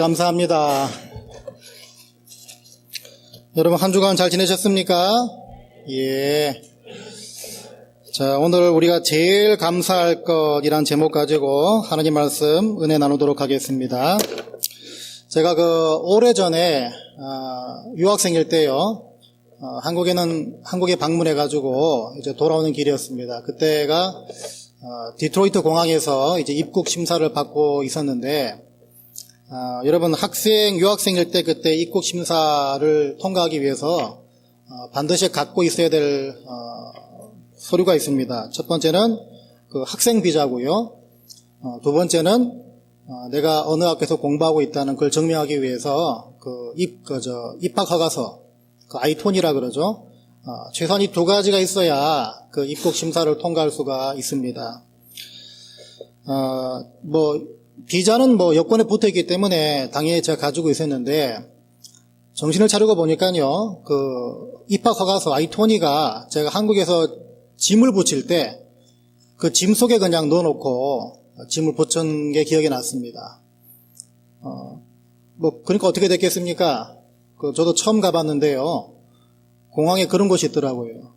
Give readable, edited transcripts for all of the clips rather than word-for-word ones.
감사합니다. 여러분 한 주간 잘 지내셨습니까? 예. 자, 오늘 우리가 제일 감사할 것이란 제목 가지고 하나님 말씀 은혜 나누도록 하겠습니다. 제가 오래전에 유학생일 때요. 한국에 방문해 가지고 이제 돌아오는 길이었습니다. 그때가 디트로이트 공항에서 이제 입국 심사를 받고 있었는데 여러분 유학생일 때 그때 입국 심사를 통과하기 위해서 반드시 갖고 있어야 될 서류가 있습니다. 첫 번째는 그 학생 비자고요. 두 번째는 내가 어느 학교에서 공부하고 있다는 걸 증명하기 위해서 입학 허가서, 그 I-20이라 그러죠. 최소한 이 두 가지가 있어야 그 입국 심사를 통과할 수가 있습니다. 비자는 여권에 붙어 있기 때문에 당연히 제가 가지고 있었는데, 정신을 차리고 보니까요, 그 입학 허가서 I-20가 제가 한국에서 짐을 붙일 때 그 짐 속에 그냥 넣어놓고 짐을 붙인 게 기억이 났습니다. 그러니까 어떻게 됐겠습니까? 저도 처음 가봤는데요, 공항에 그런 곳이 있더라고요.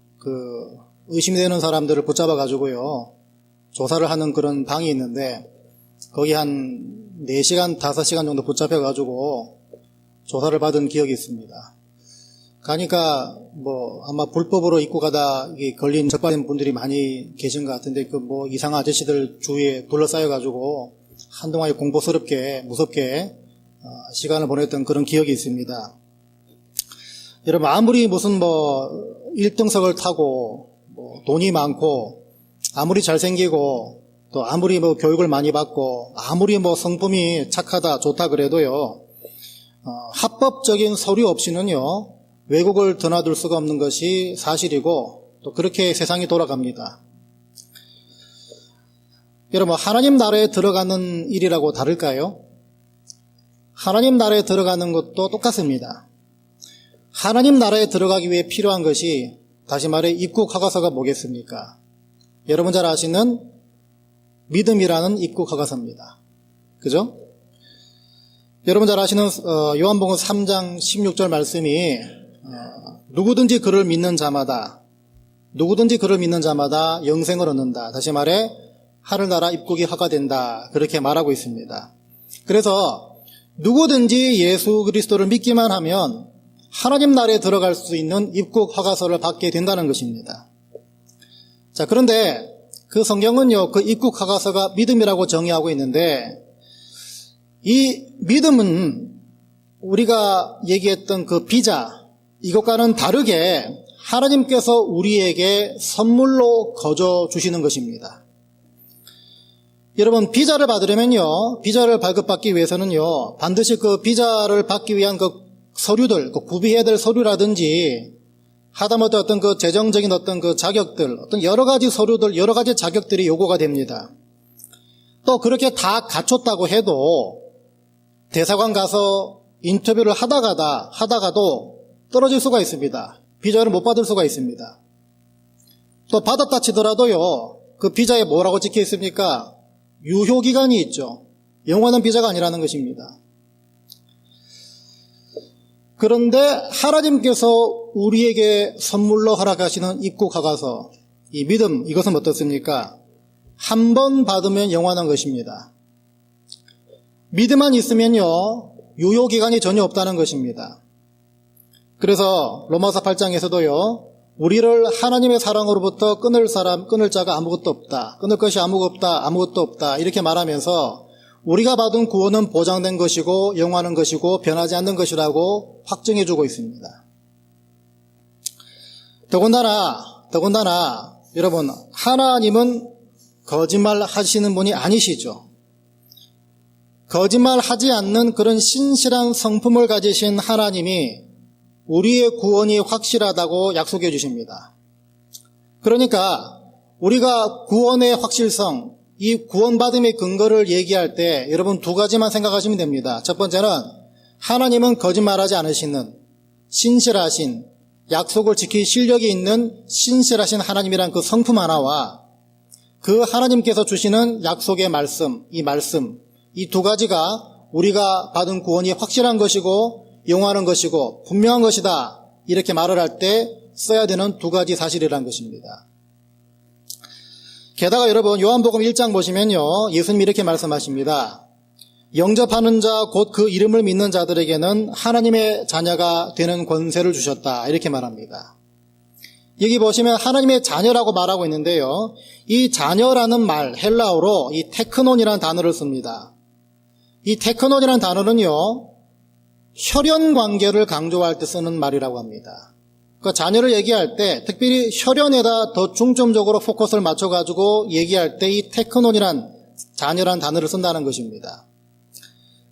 의심이 되는 사람들을 붙잡아가지고요, 조사를 하는 그런 방이 있는데, 거기 한 4시간, 5시간 정도 붙잡혀가지고 조사를 받은 기억이 있습니다. 가니까 아마 불법으로 입국하다 걸린 적발된 분들이 많이 계신 것 같은데, 이상한 아저씨들 주위에 둘러싸여가지고 한동안 공포스럽게, 무섭게 시간을 보냈던 그런 기억이 있습니다. 여러분, 아무리 무슨 1등석을 타고 돈이 많고 아무리 잘생기고 또 아무리 교육을 많이 받고 아무리 성품이 착하다 좋다 그래도요, 합법적인 서류 없이는요 외국을 드나들 수가 없는 것이 사실이고, 또 그렇게 세상이 돌아갑니다. 여러분, 하나님 나라에 들어가는 일이라고 다를까요? 하나님 나라에 들어가는 것도 똑같습니다. 하나님 나라에 들어가기 위해 필요한 것이, 다시 말해 입국 허가서가 뭐겠습니까? 여러분 잘 아시는 믿음이라는 입국 허가서입니다. 그죠? 여러분 잘 아시는 요한복음 3장 16절 말씀이 누구든지 그를 믿는 자마다 영생을 얻는다. 다시 말해 하늘나라 입국이 허가된다. 그렇게 말하고 있습니다. 그래서 누구든지 예수 그리스도를 믿기만 하면 하나님 나라에 들어갈 수 있는 입국 허가서를 받게 된다는 것입니다. 자, 그런데 그 성경은요, 그 입국 허가서가 믿음이라고 정의하고 있는데, 이 믿음은 우리가 얘기했던 그 비자, 이것과는 다르게 하나님께서 우리에게 선물로 거저 주시는 것입니다. 여러분, 비자를 받으려면요, 비자를 발급받기 위해서는요, 반드시 그 비자를 받기 위한 그 서류들, 구비해야 될 서류라든지, 하다못해 어떤 재정적인 자격들, 여러 가지 서류들, 여러 가지 자격들이 요구가 됩니다. 또 그렇게 다 갖췄다고 해도 대사관 가서 인터뷰를 하다가도 떨어질 수가 있습니다. 비자를 못 받을 수가 있습니다. 또 받았다 치더라도요, 그 비자에 뭐라고 찍혀 있습니까? 유효기간이 있죠. 영원한 비자가 아니라는 것입니다. 그런데 하나님께서 우리에게 선물로 허락하시는 입국 허가서, 이 믿음, 이것은 어떻습니까? 한 번 받으면 영원한 것입니다. 믿음만 있으면요, 유효기간이 전혀 없다는 것입니다. 그래서 로마서 8장에서도요, 우리를 하나님의 사랑으로부터 끊을 자가 아무것도 없다. 끊을 것이 아무것도 없다. 이렇게 말하면서 우리가 받은 구원은 보장된 것이고 영원한 것이고 변하지 않는 것이라고 확증해주고 있습니다. 더군다나 여러분, 하나님은 거짓말 하시는 분이 아니시죠. 거짓말하지 않는 그런 신실한 성품을 가지신 하나님이 우리의 구원이 확실하다고 약속해 주십니다. 그러니까 우리가 구원의 확실성, 이 구원받음의 근거를 얘기할 때 여러분 두 가지만 생각하시면 됩니다. 첫 번째는 하나님은 거짓말하지 않으시는 신실하신, 약속을 지킬 실력이 있는 신실하신 하나님이란 그 성품 하나와 그 하나님께서 주시는 약속의 말씀, 이 두 가지가 우리가 받은 구원이 확실한 것이고 영원한 것이고 분명한 것이다. 이렇게 말을 할 때 써야 되는 두 가지 사실이라는 것입니다. 게다가 여러분 요한복음 1장 보시면요. 예수님이 이렇게 말씀하십니다. 영접하는 자 곧 그 이름을 믿는 자들에게는 하나님의 자녀가 되는 권세를 주셨다. 이렇게 말합니다. 여기 보시면 하나님의 자녀라고 말하고 있는데요. 이 자녀라는 말 헬라어로 이 테크논이라는 단어를 씁니다. 이 테크논이라는 단어는요. 혈연 관계를 강조할 때 쓰는 말이라고 합니다. 그러니까 자녀를 얘기할 때 특별히 혈연에다 더 중점적으로 포커스를 맞춰가지고 얘기할 때 이 테크논이란 자녀란 단어를 쓴다는 것입니다.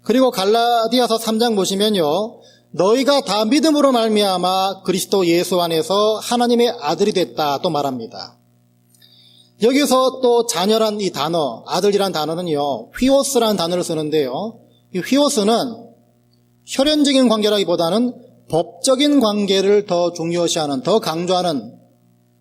그리고 갈라디아서 3장 보시면요. 너희가 다 믿음으로 말미암아 그리스도 예수 안에서 하나님의 아들이 됐다 또 말합니다. 여기서 또 자녀란 이 단어, 아들이란 단어는요. 휘오스라는 단어를 쓰는데요. 이 휘오스는 혈연적인 관계라기보다는 법적인 관계를 더 중요시하는, 더 강조하는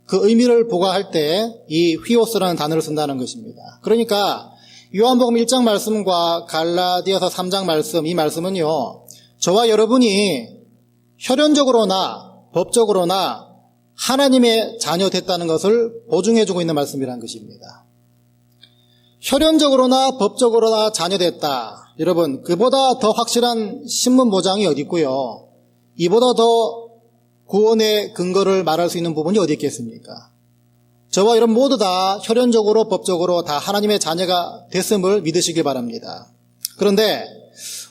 그 의미를 부과할 때 이 휘오스라는 단어를 쓴다는 것입니다. 그러니까 요한복음 1장 말씀과 갈라디아서 3장 말씀, 이 말씀은요. 저와 여러분이 혈연적으로나 법적으로나 하나님의 자녀 됐다는 것을 보증해주고 있는 말씀이라는 것입니다. 혈연적으로나 법적으로나 자녀 됐다. 여러분, 그보다 더 확실한 신문 보장이 어디 있고요. 이보다 더 구원의 근거를 말할 수 있는 부분이 어디 있겠습니까? 저와 여러분 모두 다 혈연적으로 법적으로 다 하나님의 자녀가 됐음을 믿으시길 바랍니다. 그런데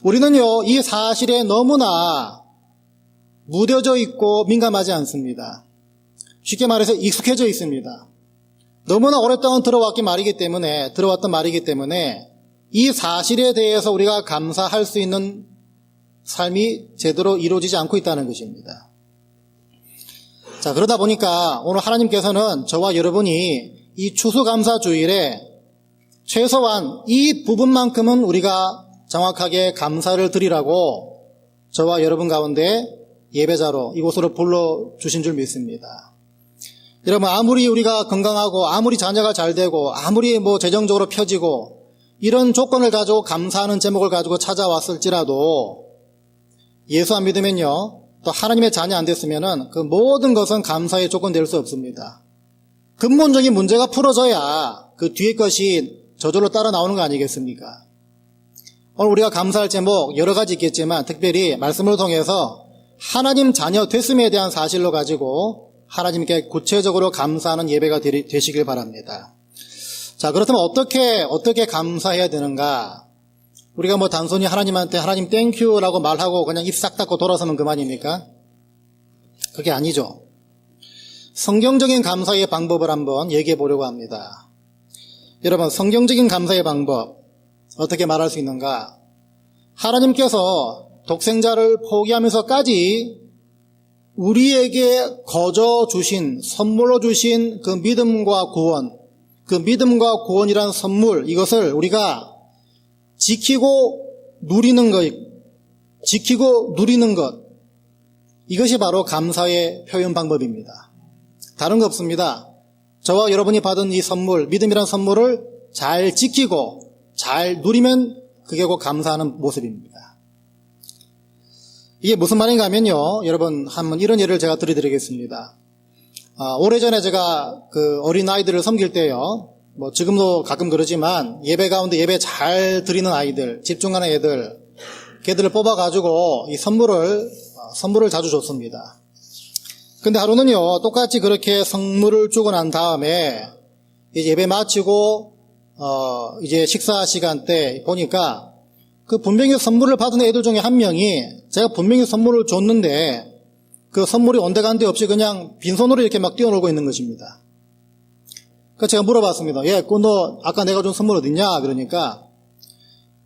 우리는요, 이 사실에 너무나 무뎌져 있고 민감하지 않습니다. 쉽게 말해서 익숙해져 있습니다. 너무나 오랫동안 들어왔던 말이기 때문에 이 사실에 대해서 우리가 감사할 수 있는 삶이 제대로 이루어지지 않고 있다는 것입니다. 자, 그러다 보니까 오늘 하나님께서는 저와 여러분이 이 추수감사주일에 최소한 이 부분만큼은 우리가 정확하게 감사를 드리라고 저와 여러분 가운데 예배자로 이곳으로 불러주신 줄 믿습니다. 여러분, 아무리 우리가 건강하고 아무리 자녀가 잘 되고 아무리 재정적으로 펴지고 이런 조건을 가지고 감사하는 제목을 가지고 찾아왔을지라도 예수 안 믿으면요, 또 하나님의 자녀 안 됐으면은 그 모든 것은 감사의 조건 될 수 없습니다. 근본적인 문제가 풀어져야 그 뒤에 것이 저절로 따라 나오는 거 아니겠습니까? 오늘 우리가 감사할 제목 여러 가지 있겠지만 특별히 말씀을 통해서 하나님 자녀 됐음에 대한 사실로 가지고 하나님께 구체적으로 감사하는 예배가 되시길 바랍니다. 자, 그렇다면 어떻게 감사해야 되는가? 우리가 단순히 하나님한테 하나님 땡큐라고 말하고 그냥 입 싹 닫고 돌아서면 그만입니까? 그게 아니죠. 성경적인 감사의 방법을 한번 얘기해 보려고 합니다. 여러분, 성경적인 감사의 방법 어떻게 말할 수 있는가? 하나님께서 독생자를 포기하면서까지 우리에게 거저 주신, 선물로 주신 그 믿음과 구원, 그 믿음과 구원이라는 선물, 이것을 우리가 지키고 누리는 것, 이것이 바로 감사의 표현 방법입니다. 다른 거 없습니다. 저와 여러분이 받은 이 선물, 믿음이라는 선물을 잘 지키고 잘 누리면 그게 곧 감사하는 모습입니다. 이게 무슨 말인가 하면요, 여러분 한번 이런 예를 제가 드리겠습니다. 오래전에 제가 그 어린아이들을 섬길 때요, 지금도 가끔 그러지만 예배 가운데 예배 잘 드리는 아이들, 집중하는 애들, 걔들을 뽑아가지고 이 선물을 자주 줬습니다. 근데 하루는요, 똑같이 그렇게 선물을 주고 난 다음에 이제 예배 마치고 이제 식사 시간 때 보니까 그 분명히 선물을 받은 애들 중에 한 명이 제가 분명히 선물을 줬는데 그 선물이 온데간데 없이 그냥 빈손으로 이렇게 막 뛰어놀고 있는 것입니다. 그래서 제가 물어봤습니다. 너 아까 내가 준 선물 어딨냐? 그러니까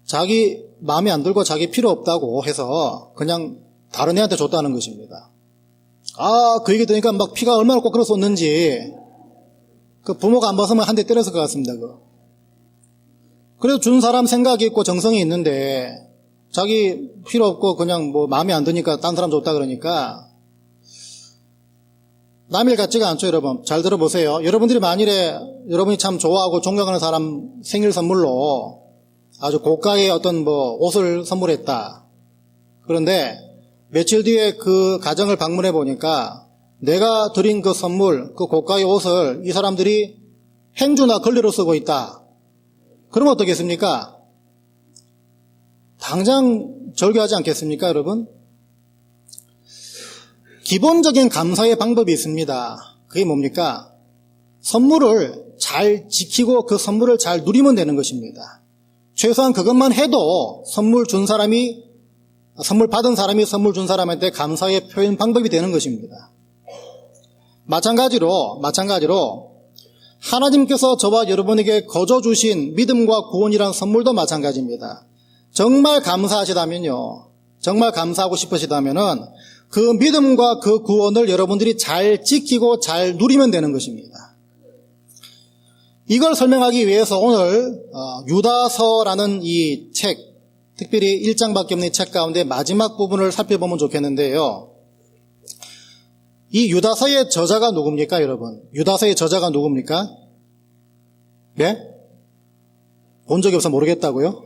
자기 마음에 안 들고 자기 필요 없다고 해서 그냥 다른 애한테 줬다는 것입니다. 그 얘기 들으니까 막 피가 얼마나 꼭 끓었었는지 그 부모가 안 봤으면 한 대 때렸을 것 같습니다. 그래도 준 사람 생각이 있고 정성이 있는데 자기 필요 없고 그냥 마음에 안 드니까 딴 사람 줬다 그러니까 남일 같지가 않죠. 여러분 잘 들어보세요. 여러분들이 만일에 여러분이 참 좋아하고 존경하는 사람 생일 선물로 아주 고가의 어떤 옷을 선물했다. 그런데 며칠 뒤에 그 가정을 방문해 보니까 내가 드린 그 선물, 그 고가의 옷을 이 사람들이 행주나 걸레로 쓰고 있다. 그러면 어떻겠습니까? 당장 절교하지 않겠습니까, 여러분? 기본적인 감사의 방법이 있습니다. 그게 뭡니까? 선물을 잘 지키고 그 선물을 잘 누리면 되는 것입니다. 최소한 그것만 해도 선물 받은 사람이 선물 준 사람한테 감사의 표현 방법이 되는 것입니다. 마찬가지로 하나님께서 저와 여러분에게 거저 주신 믿음과 구원이란 선물도 마찬가지입니다. 정말 감사하시다면요, 정말 감사하고 싶으시다면은 그 믿음과 그 구원을 여러분들이 잘 지키고 잘 누리면 되는 것입니다. 이걸 설명하기 위해서 오늘 유다서라는 이 책, 특별히 1장밖에 없는 이 책 가운데 마지막 부분을 살펴보면 좋겠는데요. 이 유다서의 저자가 누굽니까, 여러분? 유다서의 저자가 누굽니까? 네? 본 적이 없어 모르겠다고요?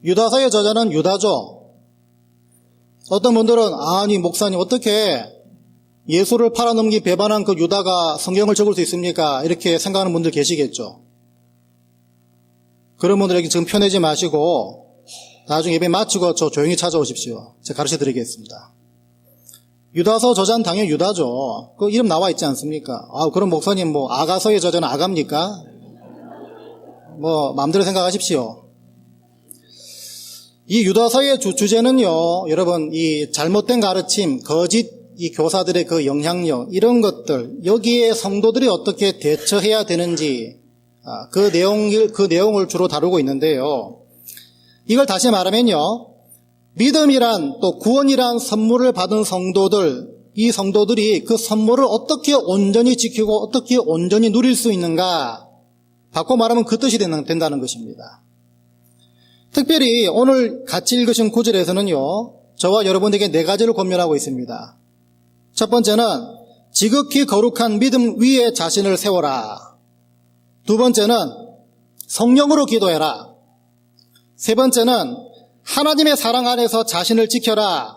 유다서의 저자는 유다죠. 어떤 분들은 아니 목사님 어떻게 예수를 팔아넘기 배반한 그 유다가 성경을 적을 수 있습니까? 이렇게 생각하는 분들 계시겠죠. 그런 분들에게 지금 편하지 마시고 나중에 예배 마치고 저 조용히 찾아오십시오. 제가 가르쳐 드리겠습니다. 유다서 저자는 당연히 유다죠. 그 이름 나와 있지 않습니까? 그럼 목사님 아가서의 저자는 아가입니까? 마음대로 생각하십시오. 이 유다서의 주제는요, 여러분, 이 잘못된 가르침, 거짓 이 교사들의 그 영향력, 이런 것들, 여기에 성도들이 어떻게 대처해야 되는지, 그 내용을 주로 다루고 있는데요. 이걸 다시 말하면요, 믿음이란 또 구원이란 선물을 받은 성도들, 이 성도들이 그 선물을 어떻게 온전히 지키고 어떻게 온전히 누릴 수 있는가, 바꿔 말하면 그 뜻이 된다는 것입니다. 특별히 오늘 같이 읽으신 구절에서는요, 저와 여러분에게 4가지를 권면하고 있습니다. 첫 번째는 지극히 거룩한 믿음 위에 자신을 세워라. 두 번째는 성령으로 기도해라. 세 번째는 하나님의 사랑 안에서 자신을 지켜라.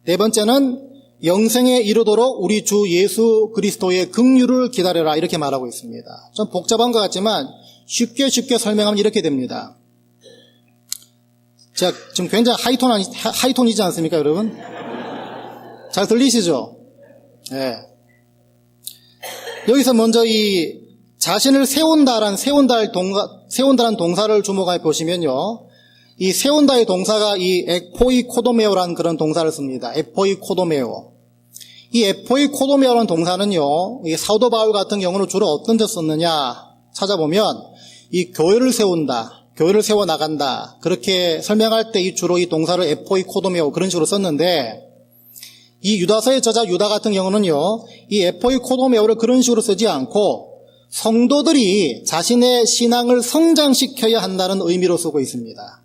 네 번째는 영생에 이르도록 우리 주 예수 그리스도의 긍휼을 기다려라. 이렇게 말하고 있습니다. 좀 복잡한 것 같지만 쉽게 설명하면 이렇게 됩니다. 제가 지금 굉장히 하이톤이지 않습니까, 여러분? 잘 들리시죠? 네. 여기서 먼저 이 자신을 세운다라는 동사를 주목해 보시면요. 이 세운다의 동사가 이 에포이코도메오라는 그런 동사를 씁니다. 에포이코도메오. 이 에포이코도메오라는 동사는요, 이 사도 바울 같은 경우는 주로 어떤 데 썼느냐 찾아보면 이 교회를 세운다, 교회를 세워 나간다, 그렇게 설명할 때 주로 이 동사를 에포이코도메오 그런 식으로 썼는데, 이 유다서의 저자 유다 같은 경우는요, 이 에포이코도메오를 그런 식으로 쓰지 않고 성도들이 자신의 신앙을 성장시켜야 한다는 의미로 쓰고 있습니다.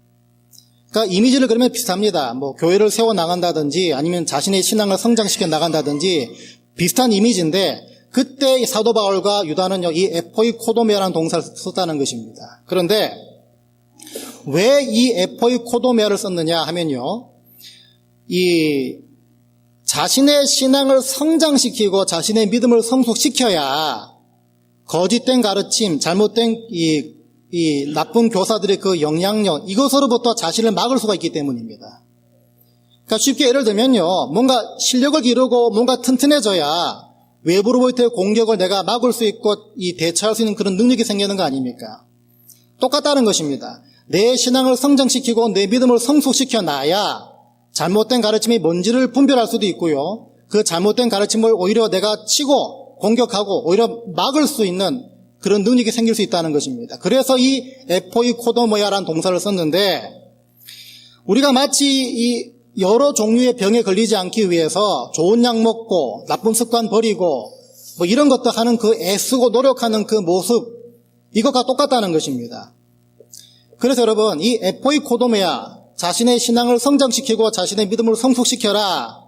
그러니까 이미지를 그러면 비슷합니다. 교회를 세워 나간다든지 아니면 자신의 신앙을 성장시켜 나간다든지 비슷한 이미지인데, 그때 사도 바울과 유다는요, 이 에포이코도메오라는 동사를 썼다는 것입니다. 그런데 왜 이 에포이코도메오를 썼느냐 하면요, 이 자신의 신앙을 성장시키고 자신의 믿음을 성숙시켜야 거짓된 가르침, 잘못된 이 나쁜 교사들의 그 영향력, 이것으로부터 자신을 막을 수가 있기 때문입니다. 그러니까 쉽게 예를 들면요, 뭔가 실력을 기르고 뭔가 튼튼해져야 외부로부터의 공격을 내가 막을 수 있고 대처할 수 있는 그런 능력이 생기는 거 아닙니까? 똑같다는 것입니다. 내 신앙을 성장시키고 내 믿음을 성숙시켜 놔야 잘못된 가르침이 뭔지를 분별할 수도 있고요, 그 잘못된 가르침을 오히려 내가 치고 공격하고 오히려 막을 수 있는 그런 능력이 생길 수 있다는 것입니다. 그래서 이 에포이코도모야라는 동사를 썼는데, 우리가 마치 이 여러 종류의 병에 걸리지 않기 위해서 좋은 약 먹고 나쁜 습관 버리고 이런 것도 하는 그 애쓰고 노력하는 그 모습, 이것과 똑같다는 것입니다. 그래서 여러분, 이 에포이코도모야, 자신의 신앙을 성장시키고 자신의 믿음을 성숙시켜라,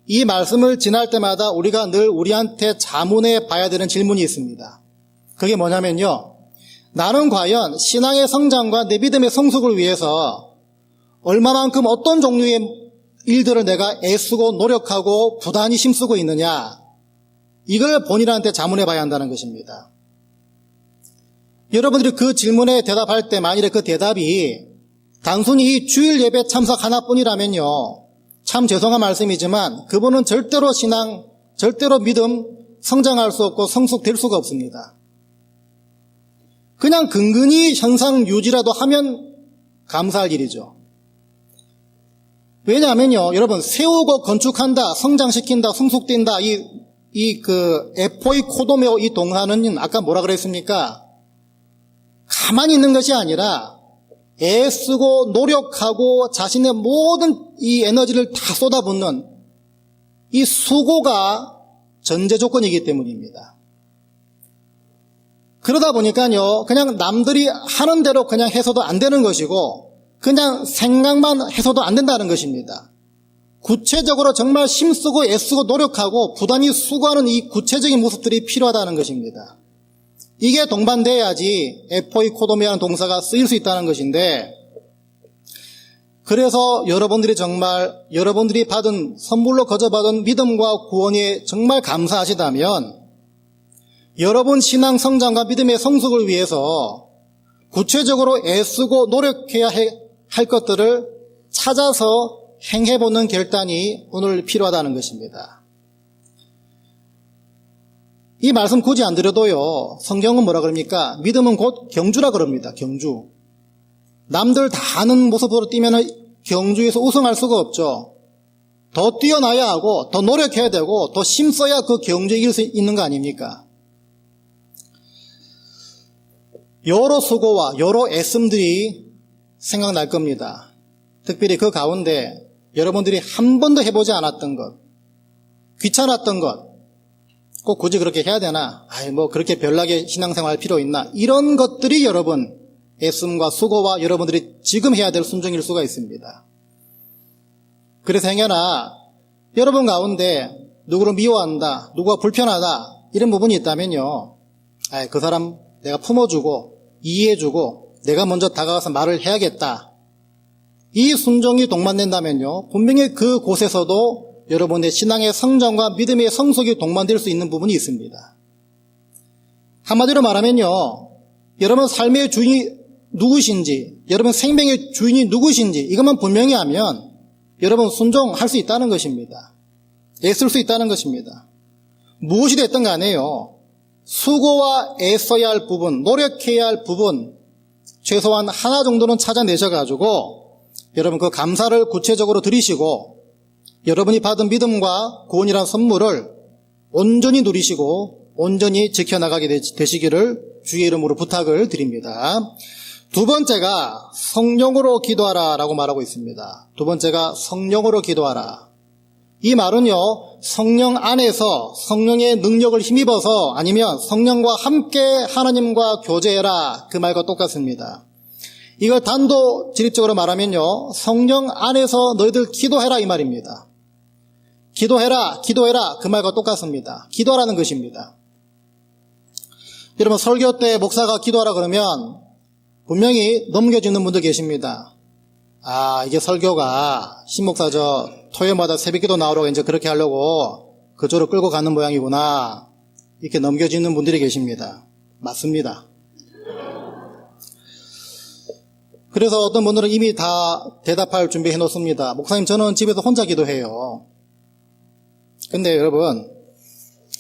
이 말씀을 지날 때마다 우리가 늘 우리한테 자문해 봐야 되는 질문이 있습니다. 그게 뭐냐면요, 나는 과연 신앙의 성장과 내 믿음의 성숙을 위해서 얼마만큼 어떤 종류의 일들을 내가 애쓰고 노력하고 부단히 힘쓰고 있느냐, 이걸 본인한테 자문해 봐야 한다는 것입니다. 여러분들이 그 질문에 대답할 때 만일에 그 대답이 단순히 이 주일 예배 참석 하나뿐이라면요, 참 죄송한 말씀이지만 그분은 절대로 신앙, 절대로 믿음 성장할 수 없고 성숙될 수가 없습니다. 그냥 근근히 현상 유지라도 하면 감사할 일이죠. 왜냐하면요, 여러분, 세우고 건축한다, 성장시킨다, 성숙된다, 에포이 코도메오 이 동사는 아까 뭐라 그랬습니까? 가만히 있는 것이 아니라 애쓰고 노력하고 자신의 모든 이 에너지를 다 쏟아붓는 이 수고가 전제 조건이기 때문입니다. 그러다 보니까요, 그냥 남들이 하는 대로 그냥 해서도 안 되는 것이고, 그냥 생각만 해서도 안 된다는 것입니다. 구체적으로 정말 힘쓰고 애쓰고 노력하고 부단히 수고하는 이 구체적인 모습들이 필요하다는 것입니다. 이게 동반돼야지 에포이 코도메라는 동사가 쓰일 수 있다는 것인데, 그래서 여러분들이 정말 여러분들이 받은 선물로 거저받은 믿음과 구원에 정말 감사하시다면 여러분 신앙 성장과 믿음의 성숙을 위해서 구체적으로 애쓰고 노력해야 할 것들을 찾아서 행해보는 결단이 오늘 필요하다는 것입니다. 이 말씀 굳이 안 드려도요, 성경은 뭐라 그럽니까? 믿음은 곧 경주라 그럽니다. 경주. 남들 다 아는 모습으로 뛰면 경주에서 우승할 수가 없죠. 더 뛰어나야 하고 더 노력해야 되고 더 힘써야 그 경주에 이길 수 있는 거 아닙니까? 여러 수고와 여러 애씀들이 생각날 겁니다. 특별히 그 가운데 여러분들이 한 번도 해보지 않았던 것, 귀찮았던 것, 꼭 굳이 그렇게 해야 되나? 그렇게 별나게 신앙생활 할 필요 있나? 이런 것들이 여러분 애씀과 수고와 여러분들이 지금 해야 될 순종일 수가 있습니다. 그래서 행여나 여러분 가운데 누구를 미워한다, 누구가 불편하다 이런 부분이 있다면요, 그 사람 내가 품어주고 이해해주고 내가 먼저 다가가서 말을 해야겠다, 이 순종이 동반된다면요, 분명히 그 곳에서도 여러분의 신앙의 성장과 믿음의 성숙이 동반될 수 있는 부분이 있습니다. 한마디로 말하면요, 여러분 삶의 주인이 누구신지, 여러분 생명의 주인이 누구신지 이것만 분명히 하면 여러분 순종할 수 있다는 것입니다. 애쓸 수 있다는 것입니다. 무엇이 됐든 간에요, 수고와 애써야 할 부분, 노력해야 할 부분 최소한 하나 정도는 찾아내셔가지고 여러분 그 감사를 구체적으로 드리시고 여러분이 받은 믿음과 구원이라는 선물을 온전히 누리시고 온전히 지켜나가게 되시기를 주의 이름으로 부탁을 드립니다. 두 번째가 성령으로 기도하라 라고 말하고 있습니다. 두 번째가 성령으로 기도하라. 이 말은요, 성령 안에서 성령의 능력을 힘입어서 아니면 성령과 함께 하나님과 교제해라, 그 말과 똑같습니다. 이걸 단도직입적으로 말하면요, 성령 안에서 너희들 기도해라 이 말입니다. 기도해라, 기도해라, 그 말과 똑같습니다. 기도하라는 것입니다. 여러분, 설교 때 목사가 기도하라 그러면 분명히 넘겨주는 분들 계십니다. 이게 설교가 신목사 토요일마다 새벽기도 나오라고 이제 그렇게 하려고 그쪽으로 끌고 가는 모양이구나, 이렇게 넘겨주는 분들이 계십니다. 맞습니다. 그래서 어떤 분들은 이미 다 대답할 준비해 놓습니다. 목사님, 저는 집에서 혼자 기도해요. 근데 여러분,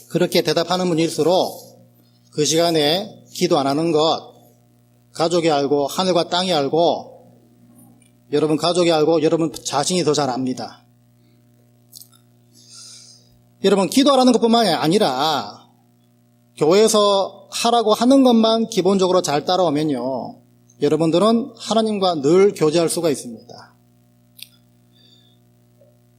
그렇게 대답하는 분일수록 그 시간에 기도 안 하는 것 가족이 알고 하늘과 땅이 알고 여러분 가족이 알고 여러분 자신이 더 잘 압니다. 여러분, 기도하라는 것뿐만이 아니라 교회에서 하라고 하는 것만 기본적으로 잘 따라오면요, 여러분들은 하나님과 늘 교제할 수가 있습니다.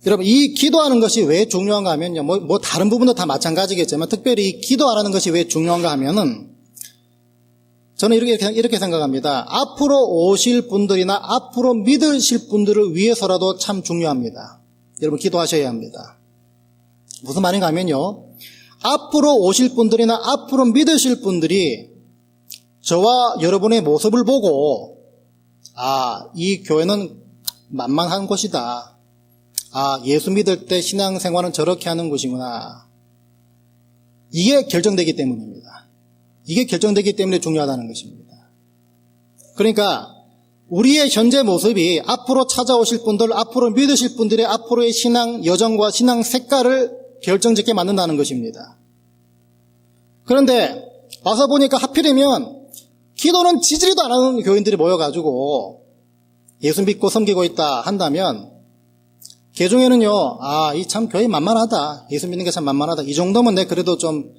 여러분, 이 기도하는 것이 왜 중요한가 하면요, 다른 부분도 다 마찬가지겠지만 특별히 이 기도하라는 것이 왜 중요한가 하면은 저는 이렇게 생각합니다. 앞으로 오실 분들이나 앞으로 믿으실 분들을 위해서라도 참 중요합니다. 여러분, 기도하셔야 합니다. 무슨 말인가 하면요, 앞으로 오실 분들이나 앞으로 믿으실 분들이 저와 여러분의 모습을 보고 이 교회는 만만한 곳이다. 예수 믿을 때 신앙생활은 저렇게 하는 곳이구나. 이게 결정되기 때문입니다. 이게 결정되기 때문에 중요하다는 것입니다. 그러니까 우리의 현재 모습이 앞으로 찾아오실 분들, 앞으로 믿으실 분들의 앞으로의 신앙 여정과 신앙 색깔을 결정짓게 만든다는 것입니다. 그런데 와서 보니까 하필이면 기도는 지지리도 안 하는 교인들이 모여가지고 예수 믿고 섬기고 있다 한다면 그 중에는요, 이 참 교회 만만하다. 예수 믿는 게 참 만만하다. 이 정도면 내 그래도 좀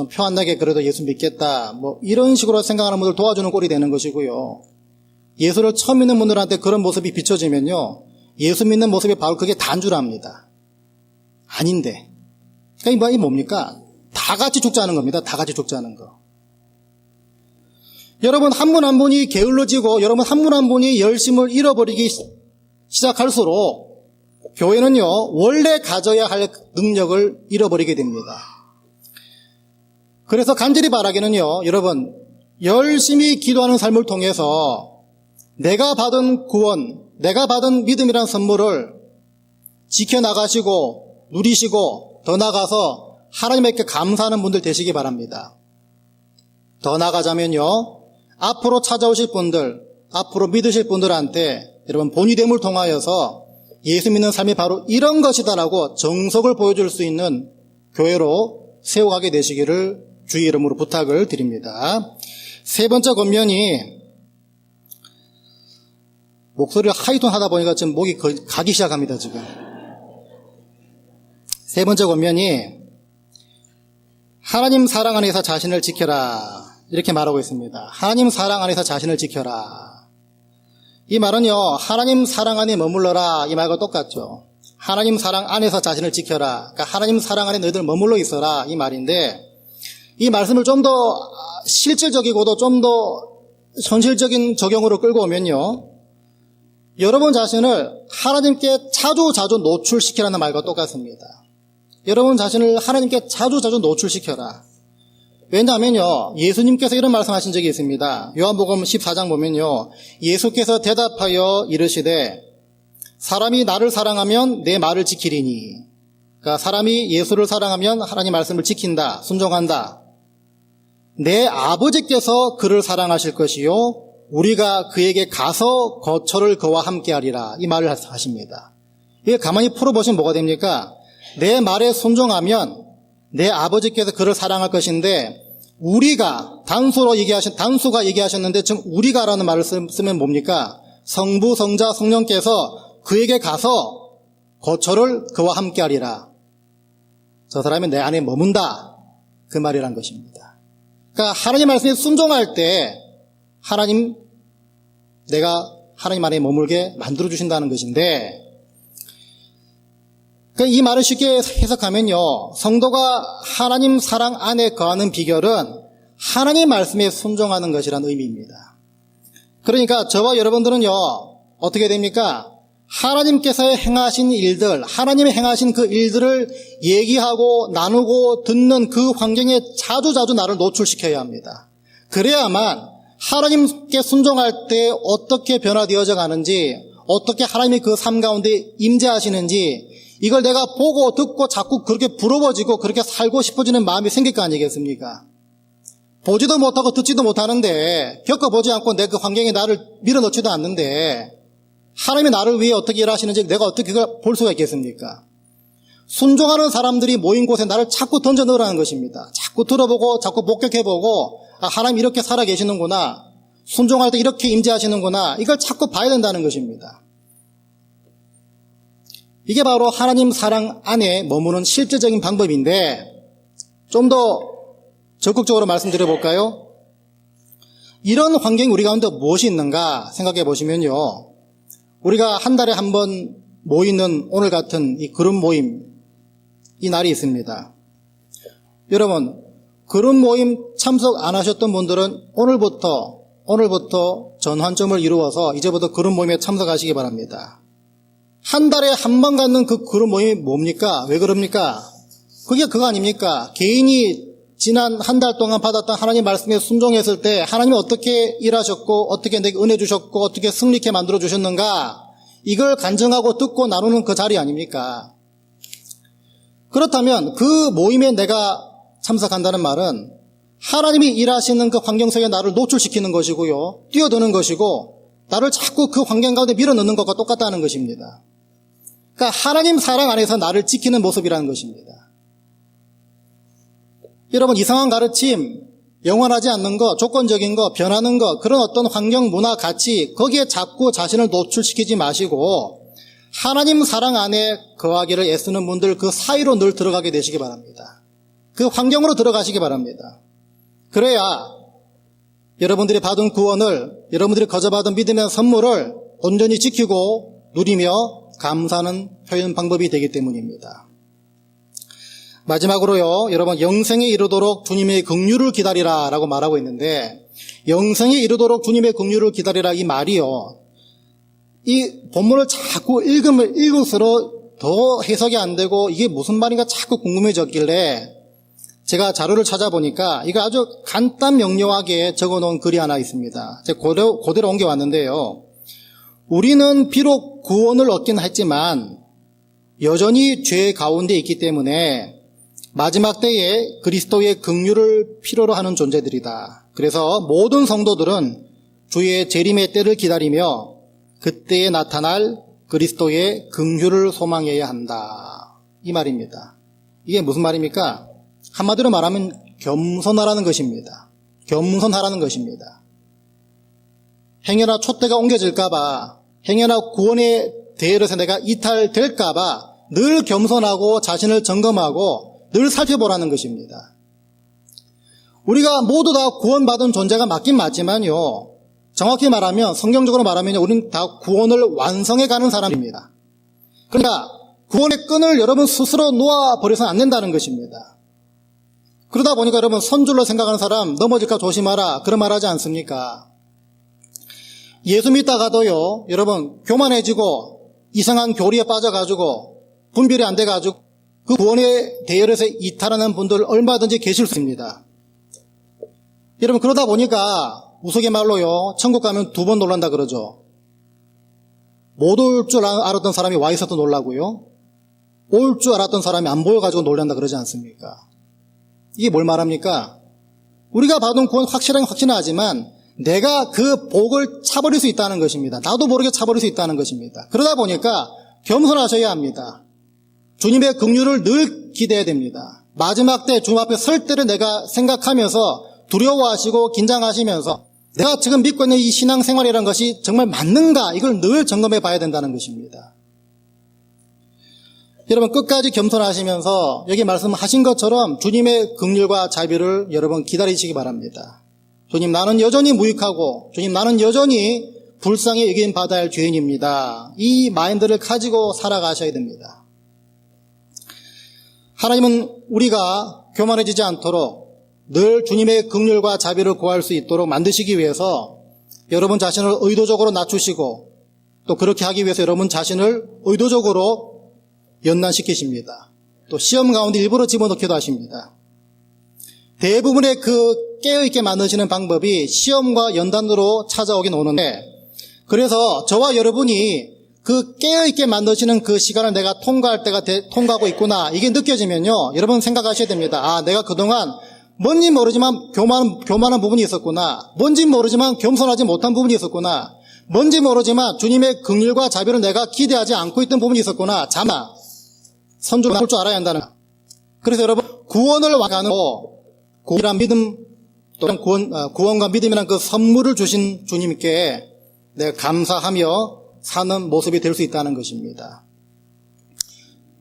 표 안 나게 그래도 예수 믿겠다. 뭐 이런 식으로 생각하는 분들 도와주는 꼴이 되는 것이고요. 예수를 처음 믿는 분들한테 그런 모습이 비춰지면요, 예수 믿는 모습이 바로 그게 다인 줄 압니다. 아닌데. 그러니까 이 뭡니까? 다 같이 죽자는 겁니다. 다 같이 죽자는 거. 여러분 한 분 한 분이 게을러지고 여러분 한 분 한 분이 열심을 잃어버리기 시작할수록 교회는요, 원래 가져야 할 능력을 잃어버리게 됩니다. 그래서 간절히 바라기는요, 여러분, 열심히 기도하는 삶을 통해서 내가 받은 구원, 내가 받은 믿음이라는 선물을 지켜나가시고 누리시고 더 나아가서 하나님께 감사하는 분들 되시기 바랍니다. 더 나아가자면요, 앞으로 찾아오실 분들, 앞으로 믿으실 분들한테 여러분 본의됨을 통하여서 예수 믿는 삶이 바로 이런 것이다라고 정석을 보여줄 수 있는 교회로 세워가게 되시기를 주의 이름으로 부탁을 드립니다. 세 번째 권면이, 목소리를 하이톤 하다 보니까 지금 목이 가기 시작합니다, 지금. 세 번째 권면이 하나님 사랑 안에서 자신을 지켜라, 이렇게 말하고 있습니다. 하나님 사랑 안에서 자신을 지켜라. 이 말은요, 하나님 사랑 안에 머물러라, 이 말과 똑같죠. 하나님 사랑 안에서 자신을 지켜라. 그러니까 하나님 사랑 안에 너희들 머물러 있어라, 이 말인데, 이 말씀을 좀 더 실질적이고도 좀 더 현실적인 적용으로 끌고 오면요, 여러분 자신을 하나님께 자주 노출시키라는 말과 똑같습니다. 여러분 자신을 하나님께 자주 노출시켜라. 왜냐하면요, 예수님께서 이런 말씀하신 적이 있습니다. 요한복음 14장 보면요, 예수께서 대답하여 이르시되 사람이 나를 사랑하면 내 말을 지키리니. 그러니까 사람이 예수를 사랑하면 하나님 말씀을 지킨다, 순종한다. 내 아버지께서 그를 사랑하실 것이요 우리가 그에게 가서 거처를 그와 함께하리라, 이 말을 하십니다. 이게 가만히 풀어보시면 뭐가 됩니까? 내 말에 순종하면 내 아버지께서 그를 사랑할 것인데, 우리가 단수가 얘기하셨는데 지금 우리가라는 말을 쓰면 뭡니까? 성부, 성자, 성령께서 그에게 가서 거처를 그와 함께하리라. 저 사람이 내 안에 머문다, 그 말이란 것입니다. 그러니까 하나님 말씀에 순종할 때 내가 하나님 안에 머물게 만들어주신다는 것인데, 이 말을 쉽게 해석하면요, 성도가 하나님 사랑 안에 거하는 비결은 하나님 말씀에 순종하는 것이라는 의미입니다. 그러니까 저와 여러분들은요, 어떻게 됩니까? 하나님께서 행하신 일들, 하나님이 행하신 그 일들을 얘기하고 나누고 듣는 그 환경에 자주 나를 노출시켜야 합니다. 그래야만 하나님께 순종할 때 어떻게 변화되어져 가는지, 어떻게 하나님이 그 삶 가운데 임재하시는지, 이걸 내가 보고 듣고 자꾸 그렇게 부러워지고 그렇게 살고 싶어지는 마음이 생길 거 아니겠습니까? 보지도 못하고 듣지도 못하는데, 겪어보지 않고 내 그 환경에 나를 밀어넣지도 않는데 하나님이 나를 위해 어떻게 일하시는지 내가 어떻게 그걸 볼 수가 있겠습니까? 순종하는 사람들이 모인 곳에 나를 자꾸 던져 넣으라는 것입니다. 자꾸 들어보고 자꾸 목격해보고, 하나님 이렇게 살아 계시는구나, 순종할 때 이렇게 임재하시는구나, 이걸 자꾸 봐야 된다는 것입니다. 이게 바로 하나님 사랑 안에 머무는 실제적인 방법인데, 좀 더 적극적으로 말씀드려볼까요? 이런 환경이 우리 가운데 무엇이 있는가 생각해 보시면요, 우리가 한 달에 한 번 모이는 오늘 같은 이 그룹 모임, 이 날이 있습니다. 여러분, 그룹 모임 참석 안 하셨던 분들은 오늘부터 전환점을 이루어서 이제부터 그룹 모임에 참석하시기 바랍니다. 한 달에 한 번 갖는 그 그룹 모임이 뭡니까? 왜 그럽니까? 그게 그거 아닙니까? 개인이 지난 한 달 동안 받았던 하나님 말씀에 순종했을 때 하나님이 어떻게 일하셨고 어떻게 내게 은혜 주셨고 어떻게 승리케 만들어 주셨는가, 이걸 간증하고 듣고 나누는 그 자리 아닙니까? 그렇다면 그 모임에 내가 참석한다는 말은 하나님이 일하시는 그 환경 속에 나를 노출시키는 것이고요, 뛰어드는 것이고 나를 자꾸 그 환경 가운데 밀어넣는 것과 똑같다는 것입니다. 그러니까 하나님 사랑 안에서 나를 지키는 모습이라는 것입니다. 여러분, 이상한 가르침, 영원하지 않는 것, 조건적인 것, 변하는 것, 그런 어떤 환경, 문화, 가치, 거기에 자꾸 자신을 노출시키지 마시고 하나님 사랑 안에 거하기를 애쓰는 분들, 그 사이로 늘 들어가게 되시기 바랍니다. 그 환경으로 들어가시기 바랍니다. 그래야 여러분들이 받은 구원을, 여러분들이 거저받은 믿음의 선물을 온전히 지키고 누리며 감사하는 표현 방법이 되기 때문입니다. 마지막으로요, 여러분, 영생에 이르도록 주님의 긍휼을 기다리라 라고 말하고 있는데, 영생에 이르도록 주님의 긍휼을 기다리라, 이 말이요, 이 본문을 자꾸 읽을수록 더 해석이 안 되고 이게 무슨 말인가 자꾸 궁금해졌길래 제가 자료를 찾아보니까 이거 아주 간단 명료하게 적어놓은 글이 하나 있습니다. 제가 그대로 옮겨왔는데요, 우리는 비록 구원을 얻긴 했지만 여전히 죄 가운데 있기 때문에 마지막 때에 그리스도의 긍휼을 필요로 하는 존재들이다. 그래서 모든 성도들은 주의 재림의 때를 기다리며 그때에 나타날 그리스도의 긍휼을 소망해야 한다, 이 말입니다. 이게 무슨 말입니까? 한마디로 말하면 겸손하라는 것입니다. 겸손하라는 것입니다. 행여나 촛대가 옮겨질까봐, 행여나 구원의 대열에서 내가 이탈될까봐 늘 겸손하고 자신을 점검하고 늘 살펴보라는 것입니다. 우리가 모두 다 구원받은 존재가 맞긴 맞지만요, 정확히 말하면, 성경적으로 말하면 우리는 다 구원을 완성해 가는 사람입니다. 그러니까 구원의 끈을 여러분 스스로 놓아버려서는 안 된다는 것입니다. 그러다 보니까 여러분, 선줄로 생각하는 사람 넘어질까 조심하라, 그런 말 하지 않습니까? 예수 믿다가도요, 여러분, 교만해지고 이상한 교리에 빠져가지고 분별이 안 돼가지고 그 구원의 대열에서 이탈하는 분들 얼마든지 계실 수 있습니다. 여러분, 그러다 보니까 우스갯말로요, 천국 가면 2번 놀란다 그러죠. 못 올 줄 알았던 사람이 와 있어도 놀라고요, 올 줄 알았던 사람이 안 보여가지고 놀란다 그러지 않습니까? 이게 뭘 말합니까? 우리가 받은 구원 확실하지만 내가 그 복을 차버릴 수 있다는 것입니다. 나도 모르게 차버릴 수 있다는 것입니다. 그러다 보니까 겸손하셔야 합니다. 주님의 긍휼을 늘 기대해야 됩니다. 마지막 때 주님 앞에 설 때를 내가 생각하면서 두려워하시고 긴장하시면서 내가 지금 믿고 있는 이 신앙생활이라는 것이 정말 맞는가, 이걸 늘 점검해 봐야 된다는 것입니다. 여러분, 끝까지 겸손하시면서 여기 말씀하신 것처럼 주님의 긍휼과 자비를 여러분 기다리시기 바랍니다. 주님, 나는 여전히 무익하고 주님, 나는 여전히 불쌍히 여긴 받아야 할 죄인입니다. 이 마인드를 가지고 살아가셔야 됩니다. 하나님은 우리가 교만해지지 않도록 늘 주님의 긍휼과 자비를 구할 수 있도록 만드시기 위해서 여러분 자신을 의도적으로 낮추시고 또 그렇게 하기 위해서 여러분 자신을 의도적으로 연단시키십니다. 또 시험 가운데 일부러 집어넣기도 하십니다. 대부분의 그 깨어있게 만드시는 방법이 시험과 연단으로 찾아오긴 오는데, 그래서 저와 여러분이 그 깨어있게 만드시는 그 시간을 내가 통과할 때가 통과하고 있구나, 이게 느껴지면요, 여러분 생각하셔야 됩니다. 아, 내가 그동안 뭔지 모르지만 교만한 부분이 있었구나, 뭔지 모르지만 겸손하지 못한 부분이 있었구나, 뭔지 모르지만 주님의 긍휼과 자비를 내가 기대하지 않고 있던 부분이 있었구나, 자마 선줄을 할 줄 알아야 한다는. 그래서 여러분, 구원을 와가는 구원이란 믿음, 또 구원과 믿음이란 그 선물을 주신 주님께 내가 감사하며 사는 모습이 될 수 있다는 것입니다.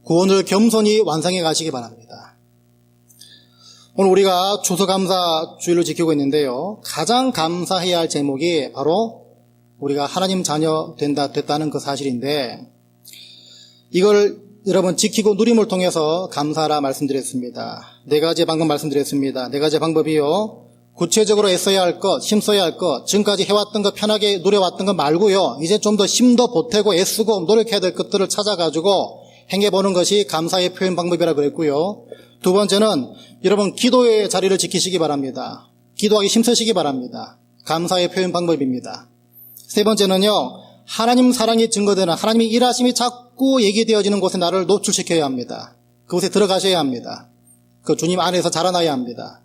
구원을 겸손히 완성해 가시기 바랍니다. 오늘 우리가 추수감사 주일을 지키고 있는데요, 가장 감사해야 할 제목이 바로 우리가 하나님 자녀 됐다는 그 사실인데, 이걸 여러분 지키고 누림을 통해서 감사하라 말씀드렸습니다. 4가지 방금 말씀드렸습니다. 4가지 방법이요, 구체적으로 애써야 할 것, 힘써야 할 것, 지금까지 해왔던 것, 편하게 누려왔던 것 말고요, 이제 좀 더 힘도 보태고 애쓰고 노력해야 될 것들을 찾아가지고 행해보는 것이 감사의 표현 방법이라고 그랬고요. 두 번째는 여러분 기도의 자리를 지키시기 바랍니다. 기도하기 힘쓰시기 바랍니다. 감사의 표현 방법입니다. 세 번째는요, 하나님 사랑이 증거되는 하나님의 일하심이 자꾸 얘기되어지는 곳에 나를 노출시켜야 합니다. 그곳에 들어가셔야 합니다. 그 주님 안에서 자라나야 합니다.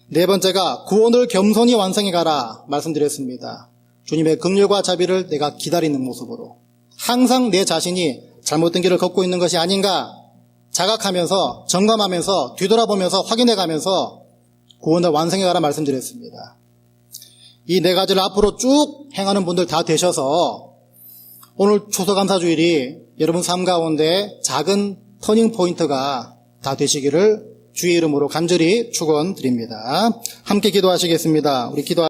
네 번째가 구원을 겸손히 완성해 가라 말씀드렸습니다. 주님의 긍휼과 자비를 내가 기다리는 모습으로 항상 내 자신이 잘못된 길을 걷고 있는 것이 아닌가 자각하면서 점검하면서 뒤돌아보면서 확인해가면서 구원을 완성해 가라 말씀드렸습니다. 이 네 가지를 앞으로 쭉 행하는 분들 다 되셔서 오늘 추수감사주일이 여러분 삶 가운데 작은 터닝 포인트가 다 되시기를 주의 이름으로 간절히 축원드립니다. 함께 기도하시겠습니다. 우리 기도